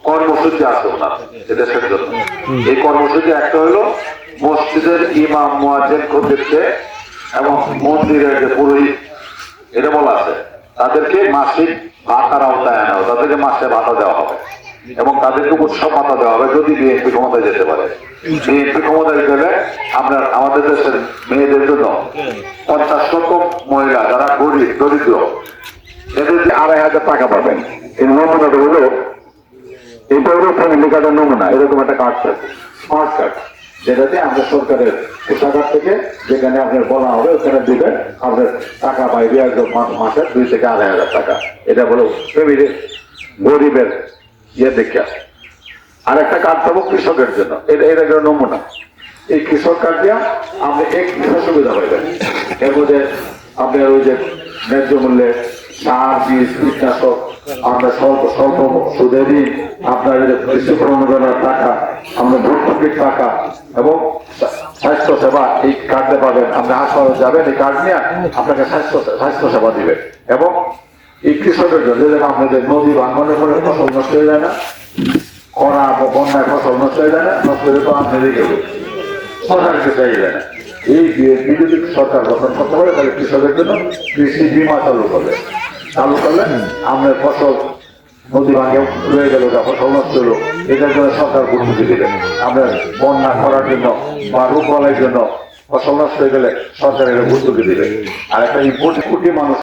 কর্মসূচি আছে ওনার এদেশের জন্য। এই কর্মসূচি একটা হলো মসজিদের ইমাম মুয়াজ্জিন খতিবকে এবং মন্দিরের যে পুরোহিত এটা বলা আছে তাদেরকে মাসিক ভাতার আওতায় আনা হবে, তাদেরকে মাসে ভাতা দেওয়া হবে এবং তাদেরকে উৎসব ভাতা দেওয়া হবে যদি বিএনপি ক্ষমতায় যেতে পারে। বিএনপি ক্ষমতায় গেলে আমরা আমাদের দেশের মেয়েদের জন্য 50 লক্ষ মহিলা যারা গরিব দরিদ্র এদের 2,500 টাকা পাবেন। এই নমুনাটা হলো এটা হলো ফ্যামিলি কার্ডের নমুনা। এরকম একটা কার্ড থাকে, স্মার্ট কার্ড, যেটাতে আমরা সরকারের কোষাগার থেকে যেখানে আপনার বলা হবে ওখানে দিবেন, আপনার টাকা পাইবে একদম মাসে 2 থেকে 2,500 টাকা। এটা হলো ফ্যামিলি গরিবের ইয়ে দেখা। আর একটা কার্ড পাবো কৃষকের জন্য, এটা একটা নমুনা। এই কৃষক কার্ড দিয়া আপনি এক কৃষক সুবিধা পাইবেন। এর মধ্যে আপনার ওই যে ন্যায্য মূল্যে সার বীজ কীটনাশক, আপনার স্বল্প সুদে ঋণ, আপনার কৃষি প্রণোদনার টাকা, আপনার ভর্তুকির টাকা এবং স্বাস্থ্য সেবা এই কার্ডে পাবেন। আপনি হাসপাতালে যাবেন, এই কার্ড নিয়ে আপনাকে স্বাস্থ্য সেবা দিবে। এবং এই কৃষকের জন্য আপনাদের নদী ভাঙনের পরে ফসল নষ্ট হয়ে যায় না, খরা বন্যায় ফসল নষ্ট হয়ে যায় না, নষ্ট হলে তো আপনাদের সরকারের কাছে যায় না। এই বিদ্যুৎ সরকার গঠন করতে পারে তাহলে কৃষকের জন্য কৃষি বীমা চালু করলে আপনার ফসল নদী ভাঙে রয়ে গেল, ফসল নষ্ট হলো, এটার জন্য সরকার গুরুত্ব দিবেন। আপনার বন্যা করার জন্য বা রোগ বলার জন্য ফসল নষ্ট হয়ে গেলে সরকারের গুরুত্ব দিবে। আর একটা কোটি কোটি মানুষ